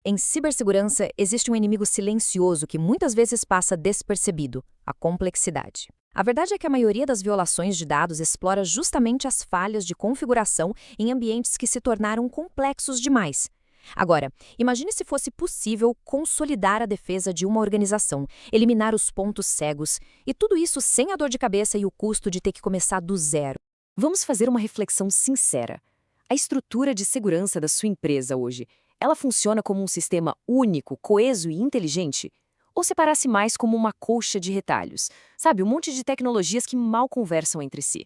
Em cibersegurança, existe um inimigo silencioso que muitas vezes passa despercebido: a complexidade. A verdade é que a maioria das violações de dados explora justamente as falhas de configuração em ambientes que se tornaram complexos demais. Agora, imagine se fosse possível consolidar a defesa de uma organização, eliminar os pontos cegos, e tudo isso sem a dor de cabeça e o custo de ter que começar do zero. Vamos fazer uma reflexão sincera. A estrutura de segurança da sua empresa hoje, ela funciona como um sistema único, coeso e inteligente? Ou se parasse mais como uma colcha de retalhos? Sabe, um monte de tecnologias que mal conversam entre si?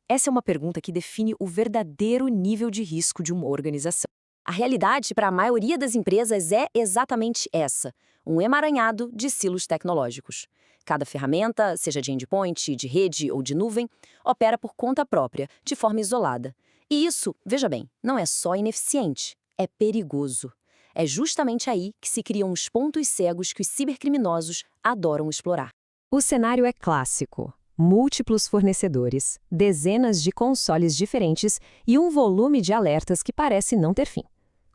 Essa é uma pergunta que define o verdadeiro nível de risco de uma organização. A realidade para a maioria das empresas é exatamente essa: um emaranhado de silos tecnológicos. Cada ferramenta, seja de endpoint, de rede ou de nuvem, opera por conta própria, de forma isolada. E isso, veja bem, não é só ineficiente, é perigoso. É justamente aí que se criam os pontos cegos que os cibercriminosos adoram explorar. O cenário é clássico: múltiplos fornecedores, dezenas de consoles diferentes e um volume de alertas que parece não ter fim.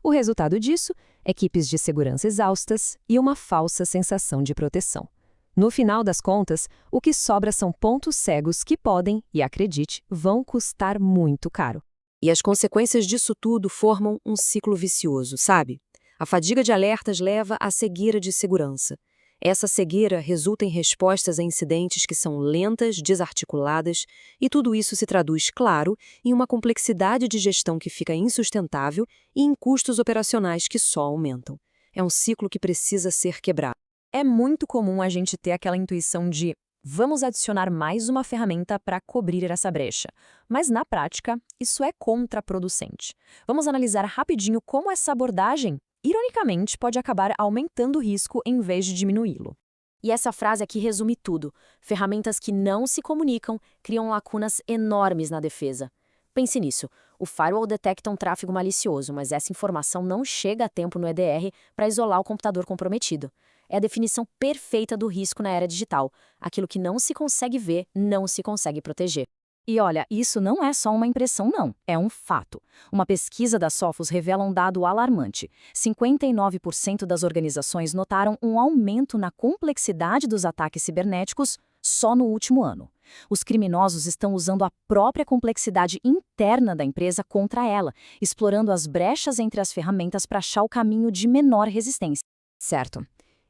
O resultado disso, equipes de segurança exaustas e uma falsa sensação de proteção. No final das contas, o que sobra são pontos cegos que podem, e acredite, vão custar muito caro. E as consequências disso tudo formam um ciclo vicioso, sabe? A fadiga de alertas leva à cegueira de segurança. Essa cegueira resulta em respostas a incidentes que são lentas, desarticuladas, e tudo isso se traduz, claro, em uma complexidade de gestão que fica insustentável e em custos operacionais que só aumentam. É um ciclo que precisa ser quebrado. É muito comum a gente ter aquela intuição de vamos adicionar mais uma ferramenta para cobrir essa brecha. Mas, na prática, isso é contraproducente. Vamos analisar rapidinho como essa abordagem, ironicamente, pode acabar aumentando o risco em vez de diminuí-lo. E essa frase aqui resume tudo. Ferramentas que não se comunicam criam lacunas enormes na defesa. Pense nisso. O firewall detecta um tráfego malicioso, mas essa informação não chega a tempo no EDR para isolar o computador comprometido. É a definição perfeita do risco na era digital. Aquilo que não se consegue ver, não se consegue proteger. E olha, isso não é só uma impressão não, é um fato. Uma pesquisa da Sophos revela um dado alarmante. 59% das organizações notaram um aumento na complexidade dos ataques cibernéticos só no último ano. Os criminosos estão usando a própria complexidade interna da empresa contra ela, explorando as brechas entre as ferramentas para achar o caminho de menor resistência. Certo.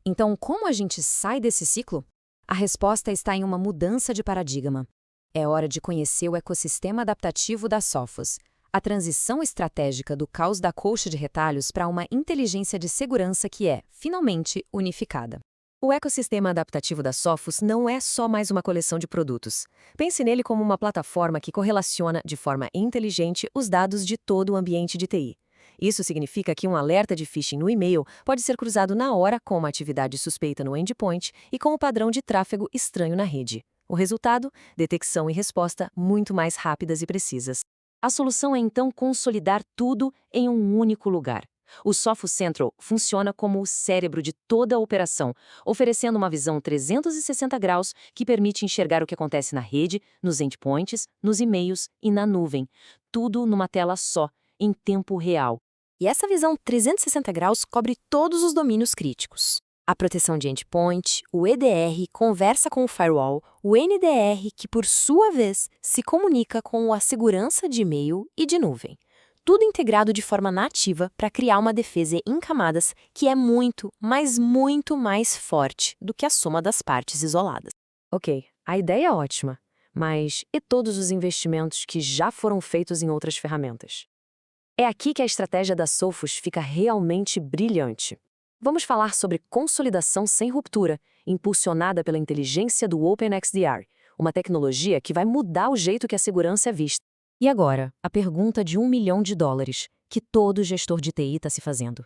Então, como a gente sai desse ciclo? A resposta está em uma mudança de paradigma. É hora de conhecer o ecossistema adaptativo da Sophos, a transição estratégica do caos da colcha de retalhos para uma inteligência de segurança que é, finalmente, unificada. O ecossistema adaptativo da Sophos não é só mais uma coleção de produtos. Pense nele como uma plataforma que correlaciona de forma inteligente os dados de todo o ambiente de TI. Isso significa que um alerta de phishing no e-mail pode ser cruzado na hora com uma atividade suspeita no endpoint e com o padrão de tráfego estranho na rede. O resultado? Detecção e resposta muito mais rápidas e precisas. A solução é então consolidar tudo em um único lugar. O Sophos Central funciona como o cérebro de toda a operação, oferecendo uma visão 360 graus que permite enxergar o que acontece na rede, nos endpoints, nos e-mails e na nuvem. Tudo numa tela só, em tempo real. E essa visão 360 graus cobre todos os domínios críticos. A proteção de endpoint, o EDR conversa com o firewall, o NDR, que por sua vez se comunica com a segurança de e-mail e de nuvem. Tudo integrado de forma nativa para criar uma defesa em camadas que é muito, mas muito mais forte do que a soma das partes isoladas. Ok, a ideia é ótima, mas e todos os investimentos que já foram feitos em outras ferramentas? É aqui que a estratégia da Sophos fica realmente brilhante. Vamos falar sobre consolidação sem ruptura, impulsionada pela inteligência do OpenXDR, uma tecnologia que vai mudar o jeito que a segurança é vista. E agora, a pergunta de $1 milhão que todo gestor de TI está se fazendo.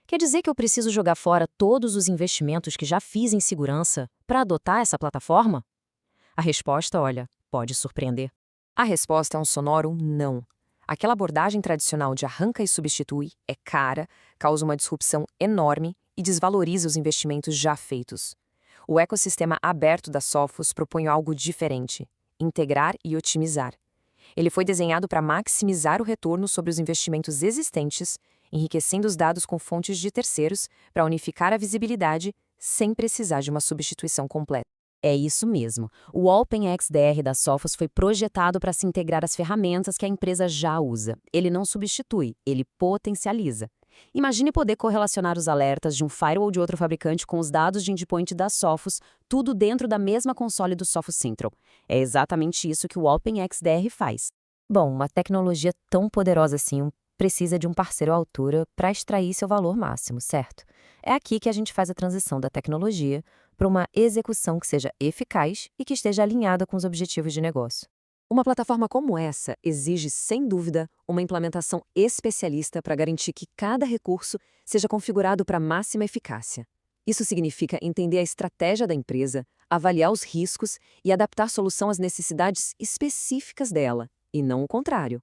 Quer dizer que eu preciso jogar fora todos os investimentos que já fiz em segurança para adotar essa plataforma? A resposta, olha, pode surpreender. A resposta é um sonoro não. Aquela abordagem tradicional de arranca e substitui é cara, causa uma disrupção enorme e desvaloriza os investimentos já feitos. O ecossistema aberto da Sophos propõe algo diferente: integrar e otimizar. Ele foi desenhado para maximizar o retorno sobre os investimentos existentes enriquecendo os dados com fontes de terceiros para unificar a visibilidade sem precisar de uma substituição completa. É isso mesmo. O OpenXDR da Sophos foi projetado para se integrar às ferramentas que a empresa já usa. Ele não substitui, ele potencializa. Imagine poder correlacionar os alertas de um firewall de outro fabricante com os dados de endpoint da Sophos, tudo dentro da mesma console do Sophos Central. É exatamente isso que o OpenXDR faz. Bom, uma tecnologia tão poderosa assim precisa de um parceiro à altura para extrair seu valor máximo, certo? É aqui que a gente faz a transição da tecnologia para uma execução que seja eficaz e que esteja alinhada com os objetivos de negócio. Uma plataforma como essa exige, sem dúvida, uma implementação especialista para garantir que cada recurso seja configurado para máxima eficácia. Isso significa entender a estratégia da empresa, avaliar os riscos e adaptar a solução às necessidades específicas dela, e não o contrário.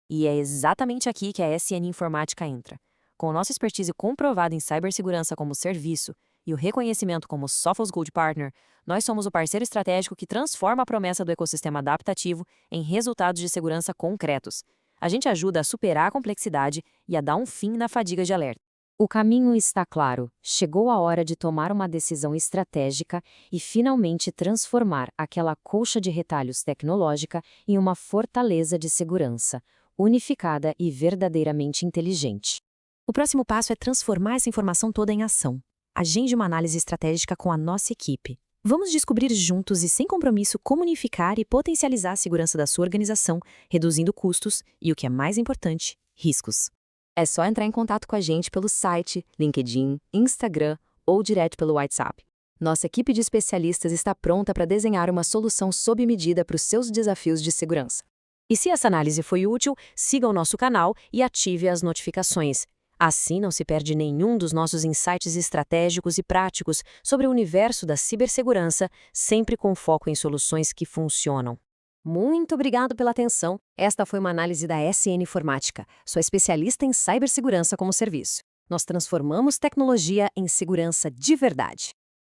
E é exatamente aqui que a SN Informática entra. Com nossa expertise comprovada em cibersegurança como serviço e o reconhecimento como Sophos Gold Partner, nós somos o parceiro estratégico que transforma a promessa do ecossistema adaptativo em resultados de segurança concretos. A gente ajuda a superar a complexidade e a dar um fim na fadiga de alerta. O caminho está claro. Chegou a hora de tomar uma decisão estratégica e finalmente transformar aquela colcha de retalhos tecnológica em uma fortaleza de segurança, unificada e verdadeiramente inteligente. O próximo passo é transformar essa informação toda em ação. Agende uma análise estratégica com a nossa equipe. Vamos descobrir juntos e sem compromisso como unificar e potencializar a segurança da sua organização, reduzindo custos e, o que é mais importante, riscos. É só entrar em contato com a gente pelo site, LinkedIn, Instagram ou direto pelo WhatsApp. Nossa equipe de especialistas está pronta para desenhar uma solução sob medida para os seus desafios de segurança. E se essa análise foi útil, siga o nosso canal e ative as notificações. Assim não se perde nenhum dos nossos insights estratégicos e práticos sobre o universo da cibersegurança, sempre com foco em soluções que funcionam. Muito obrigado pela atenção. Esta foi uma análise da SN Informática, sua especialista em cibersegurança como serviço. Nós transformamos tecnologia em segurança de verdade.